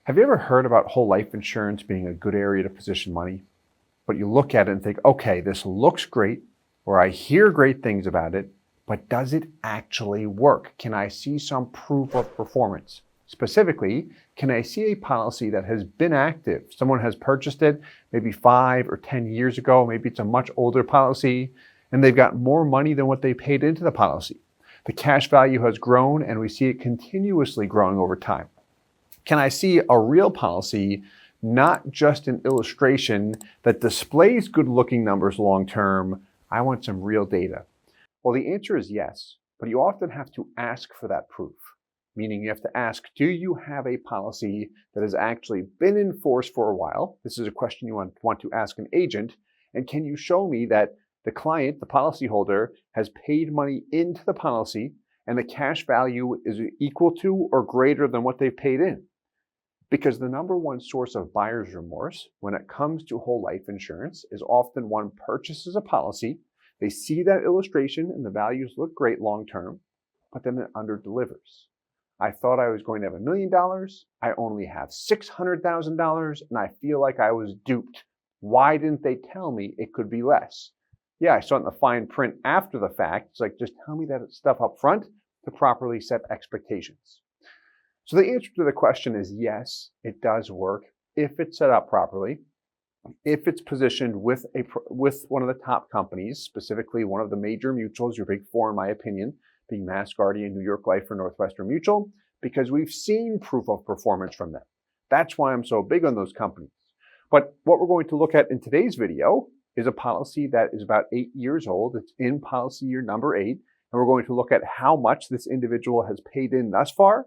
Have you ever heard about whole life insurance being a good area to position money? But you look at it and think, okay, this looks great, or I hear great things about it, but does it actually work? Can I see some proof of performance? Specifically, can I see a policy that has been active? Someone has purchased it maybe 5 or 10 years ago, maybe it's a much older policy, and they've got more money than what they paid into the policy. The cash value has grown, and we see it continuously growing over time. Can I see a real policy, not just an illustration that displays good-looking numbers long-term? I want some real data. Well, the answer is yes, but you often have to ask for that proof, meaning you have to ask, do you have a policy that has actually been in force for a while? This is a question you want to ask an agent, and can you show me that the client, the policyholder, has paid money into the policy and the cash value is equal to or greater than what they've paid in? Because the number one source of buyer's remorse when it comes to whole life insurance is often one purchases a policy, they see that illustration and the values look great long term, but then it underdelivers. I thought I was going to have $1 million, I only have $600,000, and I feel like I was duped. Why didn't they tell me it could be less? Yeah, I saw it in the fine print after the fact. It's like, just tell me that stuff up front to properly set expectations. So the answer to the question is yes, it does work if it's set up properly, if it's positioned with one of the top companies, specifically one of the major mutuals, your big four in my opinion, being Mass Guardian, New York Life, or Northwestern Mutual, because we've seen proof of performance from them. That's why I'm so big on those companies. But what we're going to look at in today's video is a policy that is about 8 years old. It's in policy year number 8, and we're going to look at how much this individual has paid in thus far,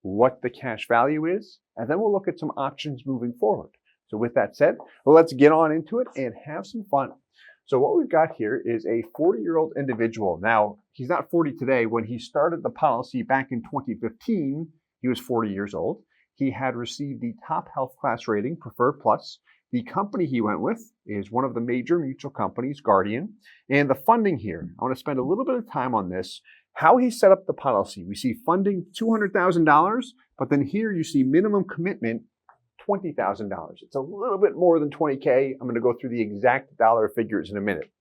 what the cash value is, and then we'll look at some options moving forward. So with that said, let's get on into it and have some fun. So what we've got here is a 40-year-old individual. Now, he's not 40 today. When he started the policy back in 2015, he was 40 years old. He had received the top health class rating, Preferred Plus. The company he went with is one of the major mutual companies, Guardian. And the funding here, I want to spend a little bit of time on this. How he set up the policy. We see funding $200,000, but then here you see minimum commitment $20,000. It's a little bit more than 20K. I'm going to go through the exact dollar figures in a minute.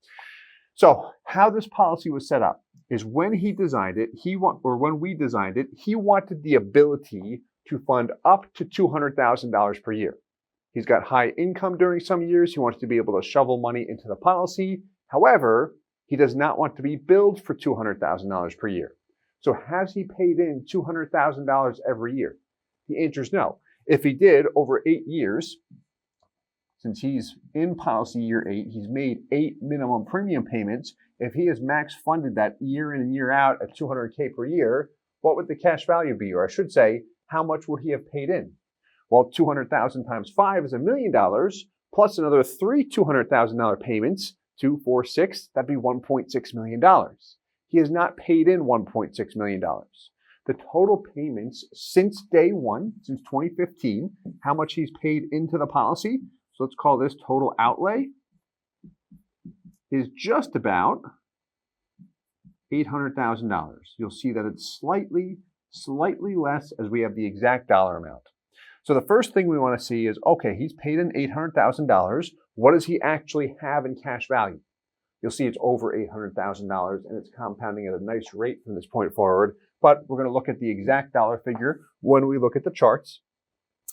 So how this policy was set up is when he designed it, when we designed it, he wanted the ability to fund up to $200,000 per year. He's got high income during some years. He wants to be able to shovel money into the policy. However, he does not want to be billed for $200,000 per year. So has he paid in $200,000 every year? The answer is no. If he did over 8 years, since he's in policy year 8, he's made 8 minimum premium payments. If he has max funded that year in and year out at $200K per year, what would the cash value be? Or I should say, how much would he have paid in? Well, 200,000 times 5 is $1 million, plus another 3 $200,000 payments. 2, 4, 6, that'd be $1.6 million. He has not paid in $1.6 million. The total payments since day one, since 2015, how much he's paid into the policy, so let's call this total outlay, is just about $800,000. You'll see that it's slightly less as we have the exact dollar amount. So the first thing we want to see is, okay, he's paid in $800,000. What does he actually have in cash value? You'll see it's over $800,000 and it's compounding at a nice rate from this point forward. But we're going to look at the exact dollar figure when we look at the charts.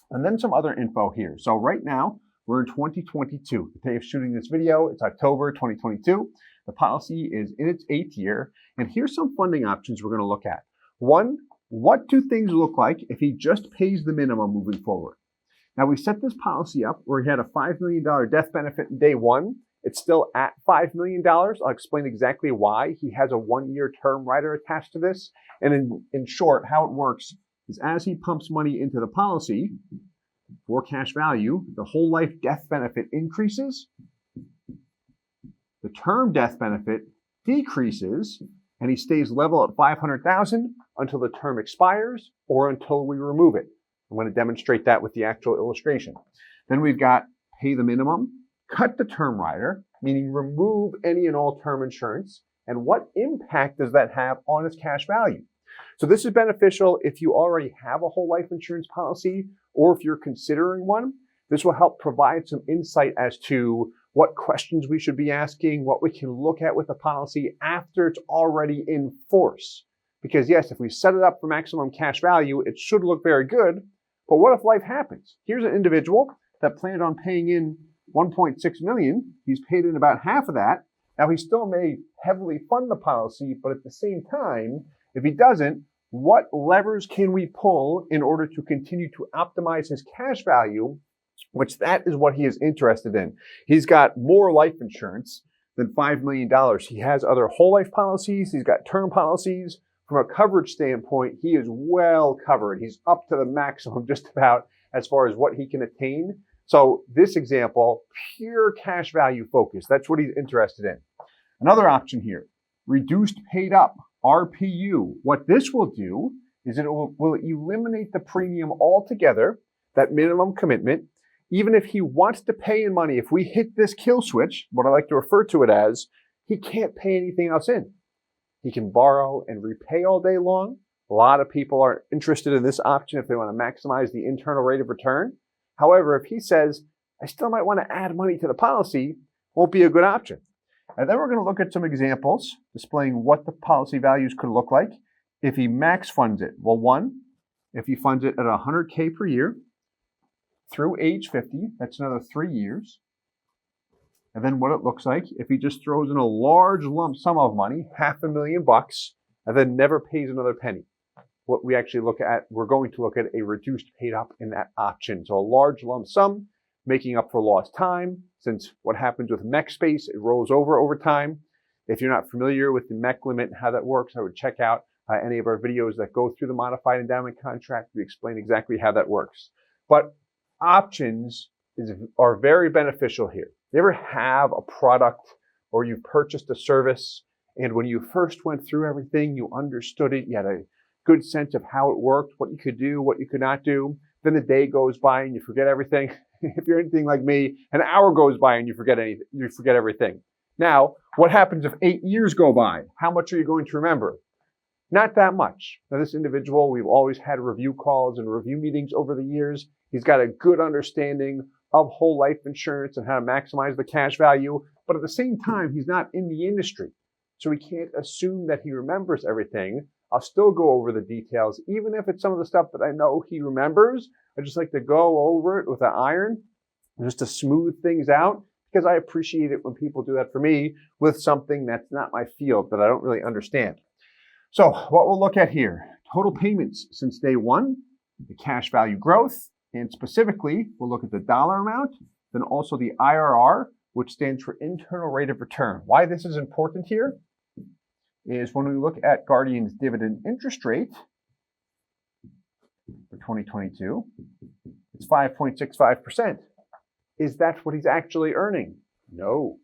And then some other info here. So right now, we're in 2022. The day of shooting this video, it's October 2022. The policy is in its 8th year. And here's some funding options we're going to look at. One, what do things look like if he just pays the minimum moving forward? Now, we set this policy up where he had a $5 million death benefit in day one. It's still at $5 million. I'll explain exactly why. He has a 1-year term rider attached to this. And in short, how it works is as he pumps money into the policy for cash value, the whole life death benefit increases. The term death benefit decreases, and he stays level at $500,000 until the term expires or until we remove it. I'm going to demonstrate that with the actual illustration. Then we've got pay the minimum, cut the term rider, meaning remove any and all term insurance, and what impact does that have on his cash value? So this is beneficial if you already have a whole life insurance policy or if you're considering one, this will help provide some insight as to what questions we should be asking, what we can look at with the policy after it's already in force. Because yes, if we set it up for maximum cash value, it should look very good. But what if life happens? Here's an individual that planned on paying in 1.6 million. He's paid in about half of that. Now he still may heavily fund the policy, but at the same time, if he doesn't, what levers can we pull in order to continue to optimize his cash value, which that is what he is interested in. He's got more life insurance than $5 million. He has other whole life policies. He's got term policies. From a coverage standpoint, he is well covered. He's up to the maximum just about as far as what he can attain. So this example, pure cash value focus. That's what he's interested in. Another option here, reduced paid up, RPU. What this will do is it will eliminate the premium altogether, that minimum commitment. Even if he wants to pay in money, if we hit this kill switch, what I like to refer to it as, he can't pay anything else in. He can borrow and repay all day long. A lot of people are interested in this option if they want to maximize the internal rate of return. However, if he says, I still might want to add money to the policy, won't be a good option. And then we're going to look at some examples displaying what the policy values could look like if he max funds it. Well, one, if he funds it at $100K per year through age 50, that's another 3 years. And then what it looks like if he just throws in a large lump sum of money, $500,000, and then never pays another penny. What we actually look at, we're going to look at a reduced paid up in that option. So a large lump sum making up for lost time. Since what happens with MEC space, it rolls over time. If you're not familiar with the MEC limit and how that works, I would check out any of our videos that go through the modified endowment contract. We explain exactly how that works. But options are very beneficial here. You ever have a product or you've purchased a service, and when you first went through everything, you understood it, you had a good sense of how it worked, what you could do, what you could not do. Then the day goes by and you forget everything. If you're anything like me, an hour goes by and you forget everything. Now, what happens if 8 years go by? How much are you going to remember? Not that much. Now, this individual, we've always had review calls and review meetings over the years. He's got a good understanding of whole life insurance and how to maximize the cash value. But at the same time, he's not in the industry. So we can't assume that he remembers everything. I'll still go over the details, even if it's some of the stuff that I know he remembers. I just like to go over it with an iron just to smooth things out, because I appreciate it when people do that for me with something that's not my field, that I don't really understand. So what we'll look at here, total payments since day one, the cash value growth, and specifically, we'll look at the dollar amount, then also the IRR, which stands for internal rate of return. Why this is important here is when we look at Guardian's dividend interest rate for 2022, it's 5.65%. Is that what he's actually earning? No.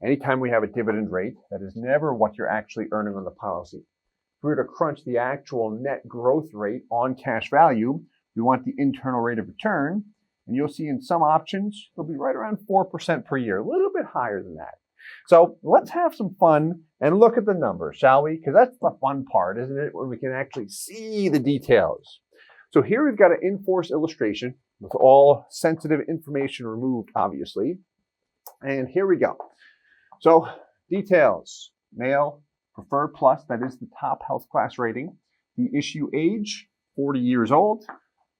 Anytime we have a dividend rate, that is never what you're actually earning on the policy. If we were to crunch the actual net growth rate on cash value, we want the internal rate of return, and you'll see in some options, it'll be right around 4% per year, a little bit higher than that. So let's have some fun and look at the numbers, shall we? Because that's the fun part, isn't it? When we can actually see the details. So here we've got an in-force illustration with all sensitive information removed, obviously. And here we go. So details, male, preferred plus, that is the top health class rating. The issue age, 40 years old.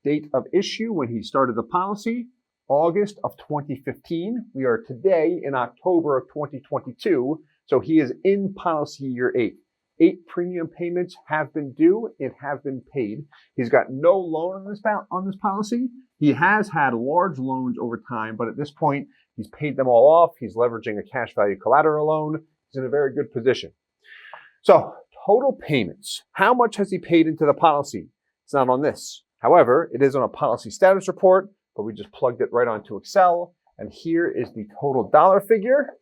Date of issue when he started the policy, August of 2015. We are today in October of 2022, so he is in policy year 8. 8 premium payments have been due and have been paid. He's got no loan on this policy. He has had large loans over time, but at this point, he's paid them all off. He's leveraging a cash value collateral loan. He's in a very good position. So, total payments. How much has he paid into the policy? It's not on this. However, it is on a policy status report, but we just plugged it right onto Excel. And here is the total dollar figure.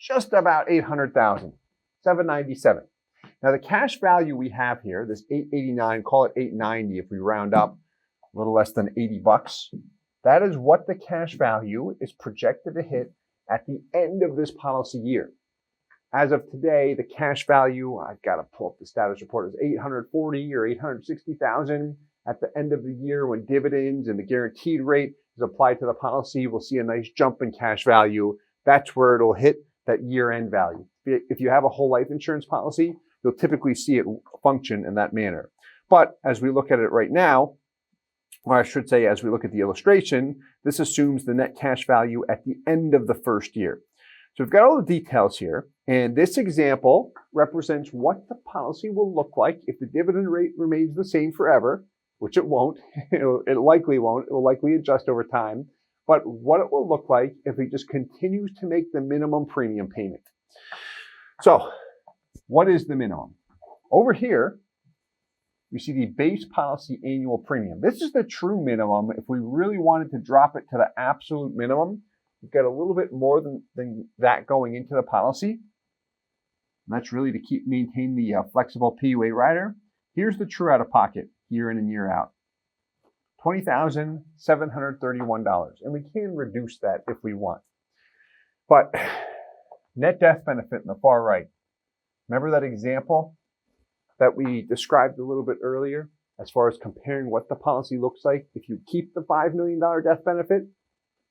Just about $800,000, $797. Now the cash value we have here, this $889, call it $890 if we round up, a little less than $80. That is what the cash value is projected to hit at the end of this policy year. As of today, the cash value, I've got to pull up the status report, is 840 or 860,000. At the end of the year, when dividends and the guaranteed rate is applied to the policy, we'll see a nice jump in cash value. That's where it'll hit that year-end value. If you have a whole life insurance policy, you'll typically see it function in that manner. But as we look at it right now, or I should say, as we look at the illustration, this assumes the net cash value at the end of the first year. So we've got all the details here, and this example represents what the policy will look like if the dividend rate remains the same forever, which it won't. It likely won't. It will likely adjust over time. But what it will look like if it just continues to make the minimum premium payment. So what is the minimum? Over here, we see the base policy annual premium. This is the true minimum. If we really wanted to drop it to the absolute minimum, we've got a little bit more than that going into the policy. And that's really to maintain the flexible PUA rider. Here's the true out-of-pocket, year in and year out. $20,731. And we can reduce that if we want. But net death benefit in the far right. Remember that example that we described a little bit earlier as far as comparing what the policy looks like if you keep the $5 million death benefit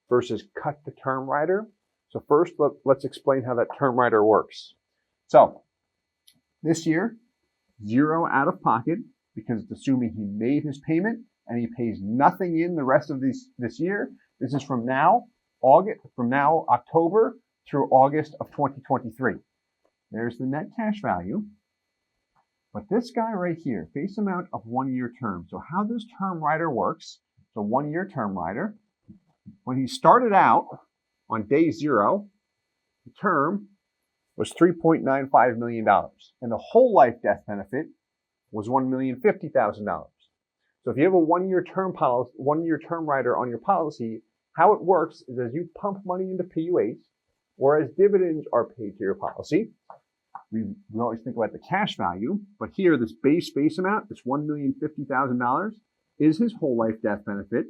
versus cut the term rider? So first, let's explain how that term rider works. So this year, 0 out of pocket, because it's assuming he made his payment and he pays nothing in the rest of this year. This is from now, October through August of 2023. There's the net cash value. But this guy right here, face amount of 1 year term. So how this term rider works, so 1 year term rider, when he started out on day 0, the term was $3.95 million. And the whole life death benefit was $1,050,000. So if you have a 1 year term policy, 1 year term rider on your policy, how it works is as you pump money into PUAs or as dividends are paid to your policy, we always think about the cash value, but here this base amount, this $1,050,000, is his whole life death benefit.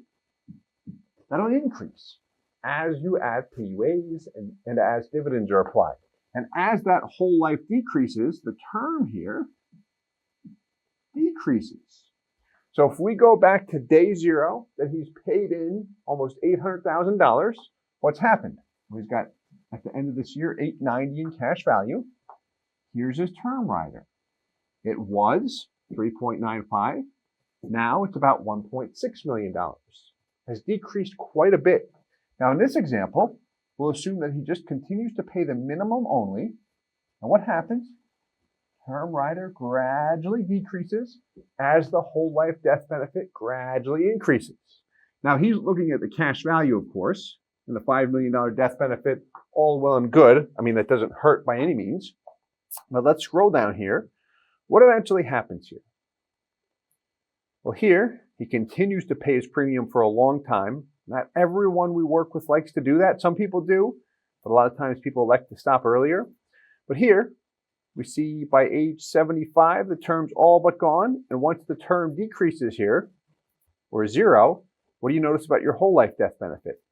That'll increase as you add PUAs and as dividends are applied. And as that whole life decreases, the term here decreases. So if we go back to day 0, that he's paid in almost $800,000, what's happened? Well, he's got, at the end of this year, $890 in cash value. Here's his term rider. It was 3.95. Now it's about $1.6 million. Has decreased quite a bit. Now in this example, we'll assume that he just continues to pay the minimum only. And what happens? Term rider gradually decreases as the whole life death benefit gradually increases. Now he's looking at the cash value, of course, and the $5 million death benefit, all well and good. I mean, that doesn't hurt by any means. Now let's scroll down here. What eventually happens here? Well, here he continues to pay his premium for a long time. Not everyone we work with likes to do that. Some people do, but a lot of times people elect to stop earlier. But here we see by age 75, the term's all but gone. And once the term decreases here, or 0, what do you notice about your whole life death benefit?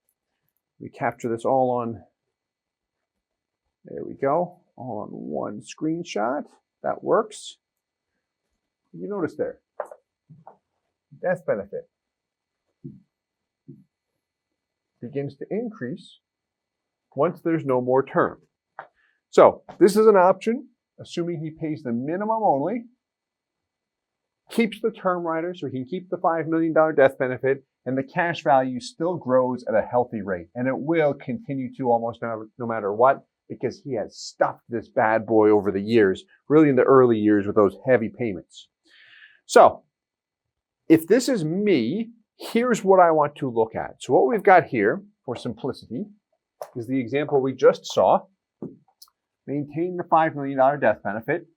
We capture this all on, there we go, all on one screenshot. That works. You notice there, death benefit begins to increase once there's no more term. So this is an option, assuming he pays the minimum only, keeps the term rider so he can keep the $5 million death benefit, and the cash value still grows at a healthy rate. And it will continue to almost no matter what, because he has stuffed this bad boy over the years, really in the early years with those heavy payments. So if this is me, here's what I want to look at. So what we've got here, for simplicity, is the example we just saw. Maintain the $5 million death benefit.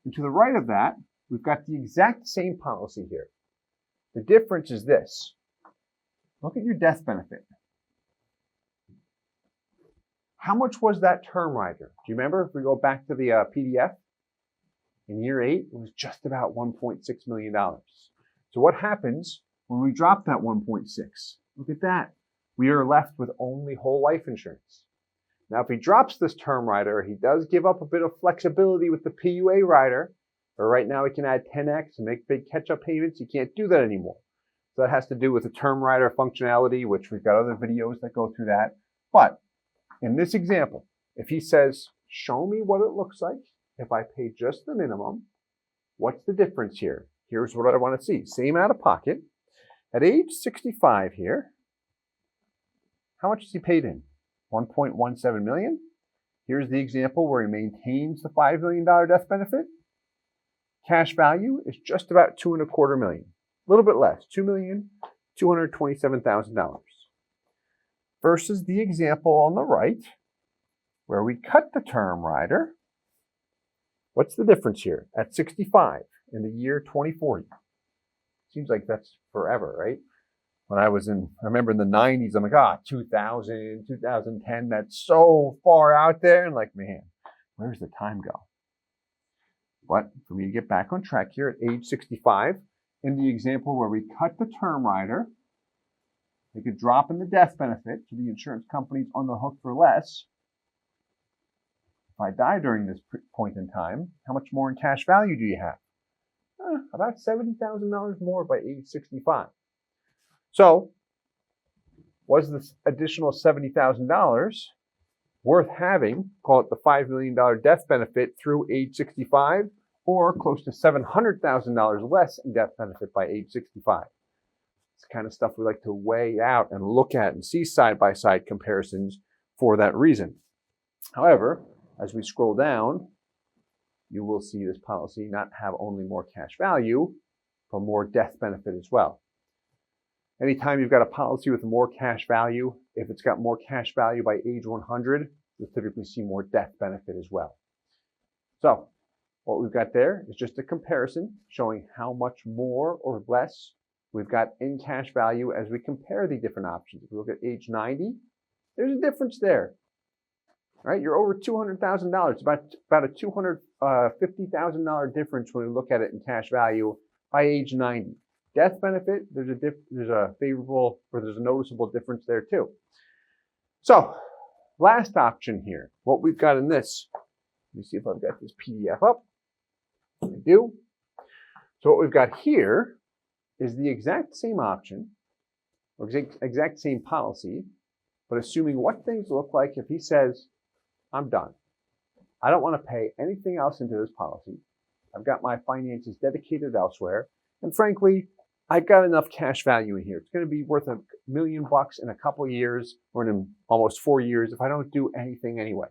And to the right of that, we've got the exact same policy here. The difference is this. Look at your death benefit. How much was that term rider? Do you remember? If we go back to the PDF, in year 8, it was just about $1.6 million. So what happens when we drop that 1.6? Look at that. We are left with only whole life insurance. Now, if he drops this term rider, he does give up a bit of flexibility with the PUA rider. But right now, he can add 10x and make big catch-up payments. He can't do that anymore. So that has to do with the term rider functionality, which we've got other videos that go through that. But in this example, if he says, show me what it looks like if I pay just the minimum, what's the difference here? Here's what I want to see. Same out of pocket. At age 65 here, how much has he paid in? 1.17 million. Here's the example where he maintains the $5 million death benefit. Cash value is just about $2.25 million. A little bit less, $2,227,000. Versus the example on the right, where we cut the term rider. What's the difference here? At 65 in the year 2040. Seems like that's forever, right? When I remember in the 90s, I'm like, 2000, 2010, that's so far out there. And like, man, where's the time go? But for me to get back on track here at age 65, in the example where we cut the term rider, they could drop in the death benefit to the insurance companies on the hook for less. If I die during this point in time, how much more in cash value do you have? About $70,000 more by age 65. So, was this additional $70,000 worth having, call it the $5 million death benefit through age 65, or close to $700,000 less in death benefit by age 65? It's the kind of stuff we like to weigh out and look at and see side-by-side comparisons for that reason. However, as we scroll down, you will see this policy not have only more cash value, but more death benefit as well. Anytime you've got a policy with more cash value, if it's got more cash value by age 100, you'll typically see more death benefit as well. So what we've got there is just a comparison showing how much more or less we've got in cash value as we compare the different options. If we look at age 90, there's a difference there. Right? You're over $200,000. About a $250,000 difference when we look at it in cash value by age 90. Death benefit, there's a noticeable difference there too. So, last option here, what we've got in this, let me see if I've got this PDF up. I do. So what we've got here is the exact same option, or exact same policy, but assuming what things look like if he says, I'm done. I don't want to pay anything else into this policy. I've got my finances dedicated elsewhere. And frankly, I've got enough cash value in here. It's going to be worth $1 million in a couple of years, or in almost 4 years if I don't do anything anyway.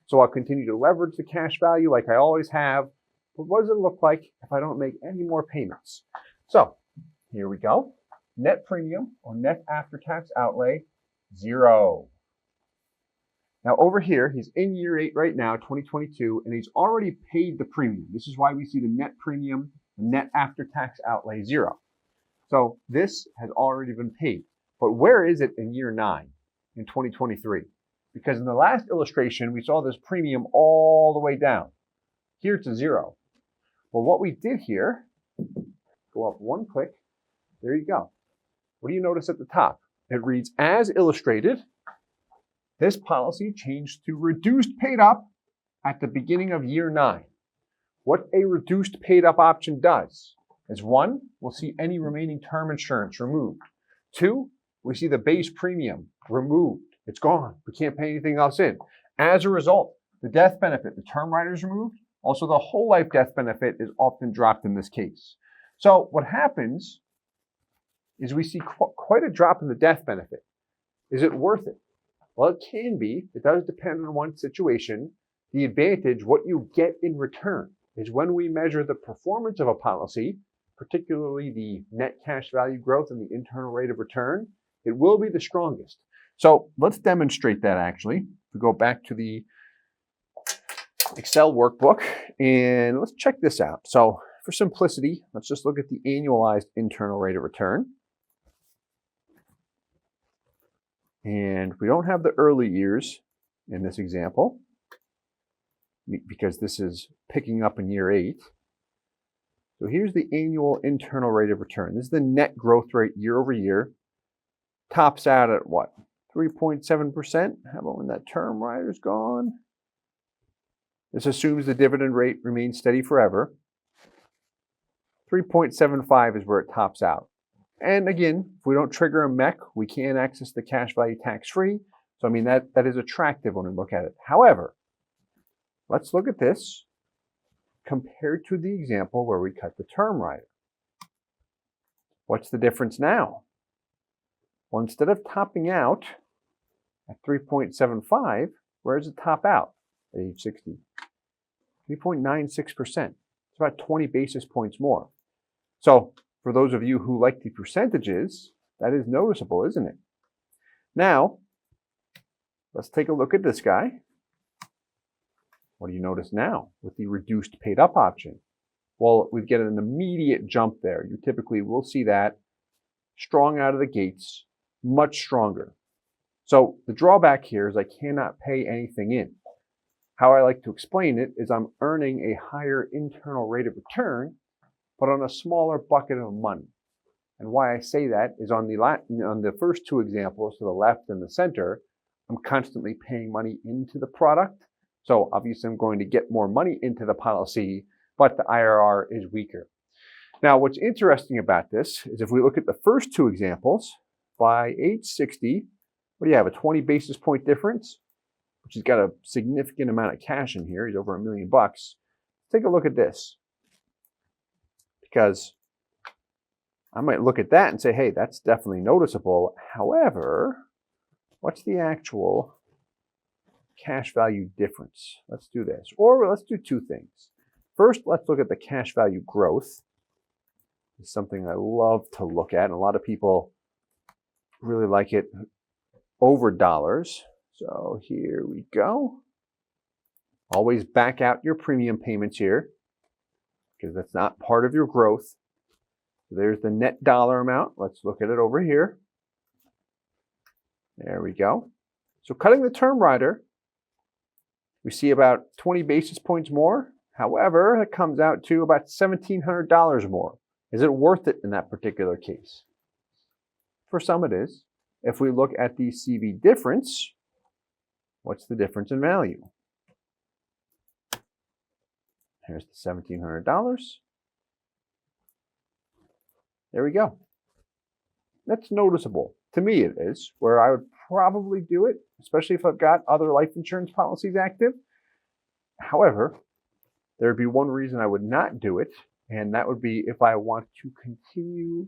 So I'll continue to leverage the cash value like I always have. But what does it look like if I don't make any more payments? So here we go. Net premium or net after-tax outlay, 0. Now over here, he's in year 8 right now, 2022, and he's already paid the premium. This is why we see the net premium, net after-tax outlay, 0. So this has already been paid. But where is it in year 9 in 2023? Because in the last illustration, we saw this premium all the way down. Here it's a 0. Well, what we did here, go up one click, there you go. What do you notice at the top? It reads, as illustrated, this policy changed to reduced paid up at the beginning of year 9. What a reduced paid up option does is 1, we'll see any remaining term insurance removed. 2, we see the base premium removed. It's gone. We can't pay anything else in. As a result, the death benefit, the term rider is removed. Also, the whole life death benefit is often dropped in this case. So what happens is we see quite a drop in the death benefit. Is it worth it? Well, it can be. It does depend on one situation. The advantage, what you get in return, is when we measure the performance of a policy, particularly the net cash value growth and the internal rate of return, it will be the strongest. So let's demonstrate that actually. We go back to the Excel workbook and let's check this out. So for simplicity, let's just look at the annualized internal rate of return. And we don't have the early years in this example because this is picking up in year 8. So here's the annual internal rate of return. This is the net growth rate year over year. Tops out at what? 3.7%. How about when that term rider's gone? This assumes the dividend rate remains steady forever. 3.75 is where it tops out. And again, if we don't trigger a MEC, we can access the cash value tax-free. So I mean, that is attractive when we look at it. However, let's look at this compared to the example where we cut the term rider. What's the difference now? Well, instead of topping out at 3.75, where does it top out at age 60? 3.96%. It's about 20 basis points more. So for those of you who like the percentages, that is noticeable, isn't it? Now, let's take a look at this guy. What do you notice now with the reduced paid up option? Well, we get an immediate jump there. You typically will see that strong out of the gates, much stronger. So the drawback here is I cannot pay anything in. How I like to explain it is I'm earning a higher internal rate of return, but on a smaller bucket of money. And why I say that is on the first two examples, to the left and the center, I'm constantly paying money into the product. So obviously I'm going to get more money into the policy, but the IRR is weaker. Now, what's interesting about this is if we look at the first two examples, by age 60, what do you have, a 20 basis point difference? Which he's got a significant amount of cash in here. He's over $1 million. Take a look at this. Because I might look at that and say, hey, that's definitely noticeable. However, what's the actual cash value difference? Let's do this. Or let's do two things. First, let's look at the cash value growth. It's something I love to look at, and a lot of people really like it over dollars. So here we go. Always back out your premium payments here, because that's not part of your growth. So there's the net dollar amount. Let's look at it over here. There we go. So cutting the term rider, we see about 20 basis points more. However, it comes out to about $1,700 more. Is it worth it in that particular case? For some it is. If we look at the CV difference, what's the difference in value? Here's the $1,700. There we go. That's noticeable. To me it is, where I would probably do it, especially if I've got other life insurance policies active. However, there would be one reason I would not do it, and that would be if I want to continue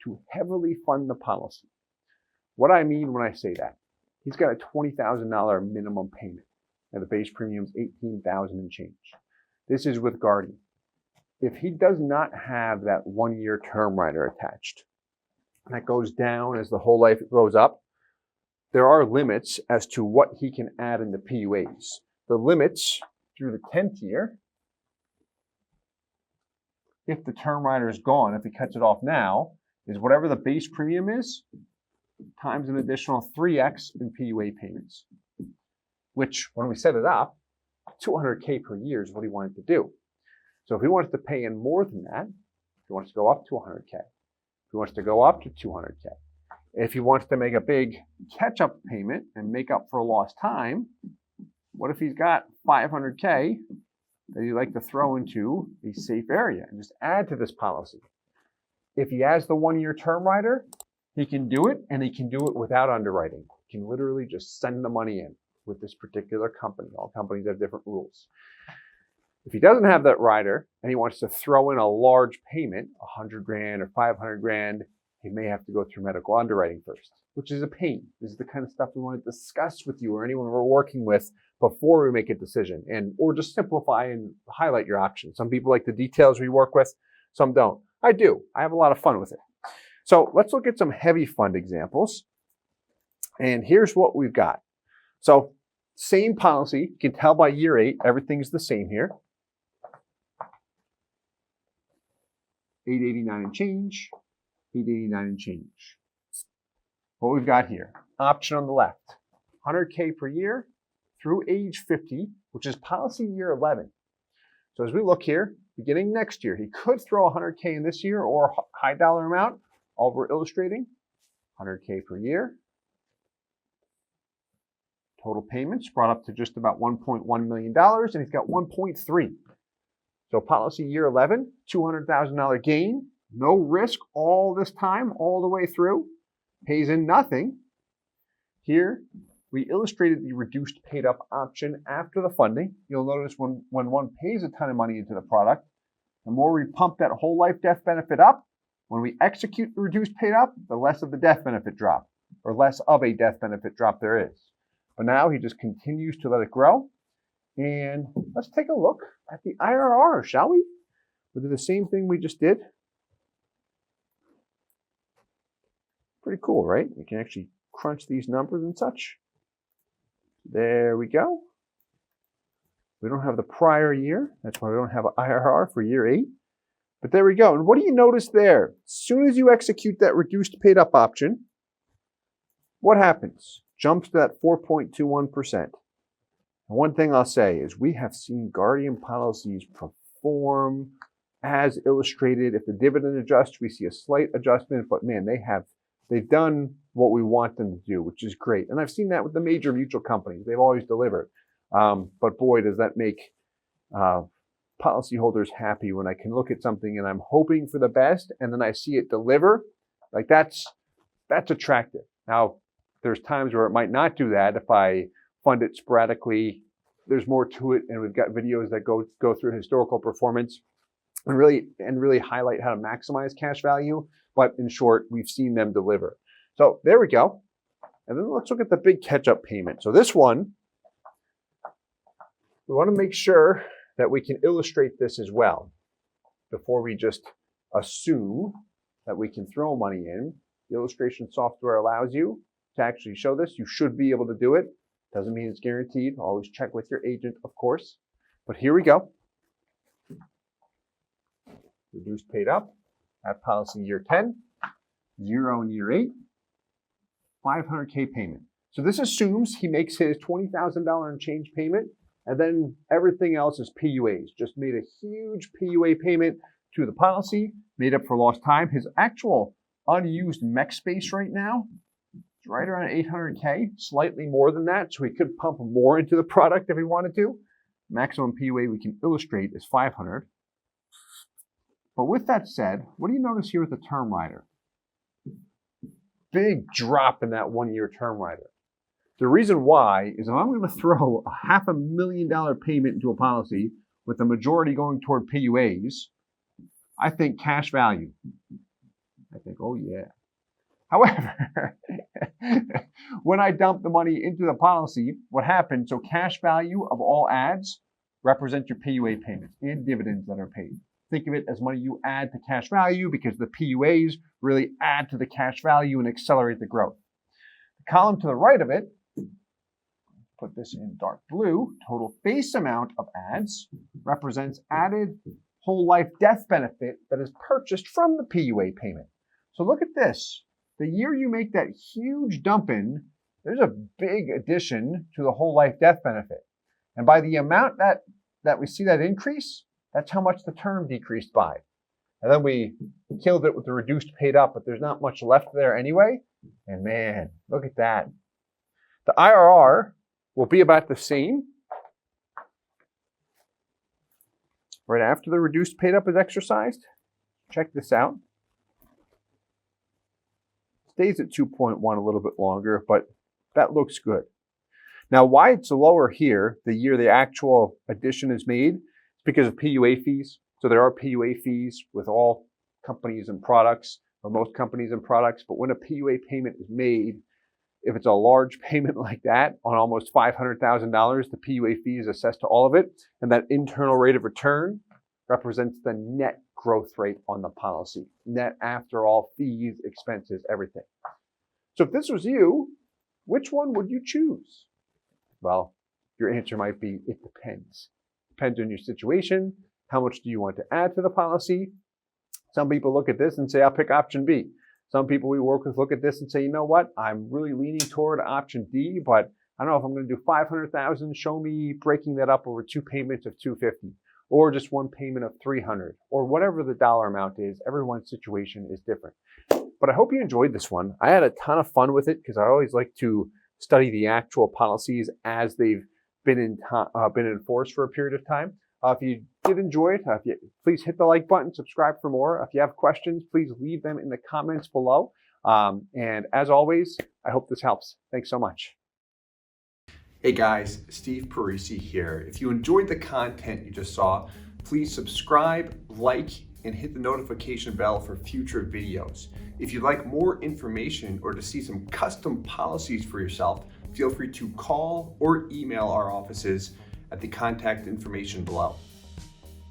to heavily fund the policy. What I mean when I say that, he's got a $20,000 minimum payment, and the base premium is $18,000 and change. This is with Guardian. If he does not have that 1-year term rider attached, that goes down as the whole life goes up, there are limits as to what he can add in the PUAs. The limits through the 10th year, if the term rider is gone, if he cuts it off now, is whatever the base premium is, times an additional 3x in PUA payments. Which, when we set it up, $200K per year is what he wanted to do. So if he wants to pay in more than that, if he wants to go up to 100K, if he wants to go up to 200K, if he wants to make a big catch-up payment and make up for lost time, what if he's got 500K that he'd like to throw into a safe area and just add to this policy? If he has the 1-year term rider, he can do it, and he can do it without underwriting. He can literally just send the money in with this particular company. All companies have different rules. If he doesn't have that rider and he wants to throw in a large payment, 100 grand or 500 grand, he may have to go through medical underwriting first, which is a pain. This is the kind of stuff we want to discuss with you or anyone we're working with before we make a decision, or just simplify and highlight your options. Some people like the details we work with, some don't. I do. I have a lot of fun with it. So let's look at some heavy fund examples. And here's what we've got. So same policy, you can tell by year 8, everything's the same here. $889 and change, $889 and change. What we've got here, option on the left, 100K per year through age 50, which is policy year 11. So as we look here, beginning next year, he could throw 100K in this year or a high dollar amount. All we're illustrating, 100K per year Total payments brought up to just about $1.1 million, and he's got 1.3. So policy year 11, $200,000 gain, no risk all this time, all the way through, pays in nothing. Here, we illustrated the reduced paid up option after the funding. You'll notice when one pays a ton of money into the product, the more we pump that whole life death benefit up, when we execute the reduced paid up, the less of the death benefit drop, or less of a death benefit drop there is. But now he just continues to let it grow. And let's take a look at the IRR, shall we? We'll do the same thing we just did. Pretty cool, right? We can actually crunch these numbers and such. There we go. We don't have the prior year. That's why we don't have an IRR for year 8. But there we go. And what do you notice there? As soon as you execute that reduced paid up option, what happens? Jumps to that 4.21%. And one thing I'll say is we have seen Guardian policies perform as illustrated. If the dividend adjusts, we see a slight adjustment, but man, they've done what we want them to do, which is great. And I've seen that with the major mutual companies. They've always delivered. But boy, does that make policyholders happy when I can look at something and I'm hoping for the best and then I see it deliver. Like that's attractive. Now, there's times where it might not do that. If I fund it sporadically, there's more to it, and we've got videos that go through historical performance and really highlight how to maximize cash value. But in short, we've seen them deliver. So there we go. And then let's look at the big catch-up payment. So this one, we want to make sure that we can illustrate this as well before we just assume that we can throw money in. The illustration software allows you to actually show this. You should be able to do it. Doesn't mean it's guaranteed. Always check with your agent, of course. But here we go. Reduced paid up at policy year 10, 0 in year 8, $500K payment. So this assumes he makes his $20,000 and change payment, and then everything else is PUAs. Just made a huge PUA payment to the policy, made up for lost time. His actual unused mech space right now is right around $800K, slightly more than that, so he could pump more into the product if he wanted to. Maximum PUA we can illustrate is $500. But with that said, what do you notice here with the term rider? Big drop in that 1-year term rider. The reason why is if I'm going to throw a $500,000 payment into a policy with the majority going toward PUAs, I think cash value. I think, oh yeah. However, when I dump the money into the policy, what happens? So cash value of all adds represent your PUA payments and dividends that are paid. Think of it as money you add to cash value because the PUAs really add to the cash value and accelerate the growth. The column to the right of it, put this in dark blue, total face amount of adds represents added whole life death benefit that is purchased from the PUA payment. So look at this. The year you make that huge dump in, there's a big addition to the whole life death benefit. And by the amount that we see that increase, that's how much the term decreased by. And then we killed it with the reduced paid up, but there's not much left there anyway. And man, look at that. The IRR will be about the same right after the reduced paid up is exercised. Check this out. Stays at 2.1 a little bit longer, but that looks good. Now, why it's lower here, the year the actual addition is made, it's because of PUA fees. So there are PUA fees with all companies and products, or most companies and products, but when a PUA payment is made, if it's a large payment like that on almost $500,000, the PUA fee is assessed to all of it, and that internal rate of return represents the net growth rate on the policy. Net after all fees, expenses, everything. So if this was you, which one would you choose? Well, your answer might be, it depends. Depends on your situation. How much do you want to add to the policy? Some people look at this and say, I'll pick option B. Some people we work with look at this and say, you know what? I'm really leaning toward option D, but I don't know if I'm going to do 500,000. Show me breaking that up over 2 payments of 250, or just 1 payment of 300, or whatever the dollar amount is. Everyone's situation is different. But I hope you enjoyed this one. I had a ton of fun with it because I always like to study the actual policies as they've been in force for a period of time. If you did enjoy it, please hit the like button, subscribe for more. If you have questions, please leave them in the comments below. And as always, I hope this helps. Thanks so much. Hey guys, Steve Parisi here. If you enjoyed the content you just saw, please subscribe, like, and hit the notification bell for future videos. If you'd like more information or to see some custom policies for yourself, feel free to call or email our offices at the contact information below.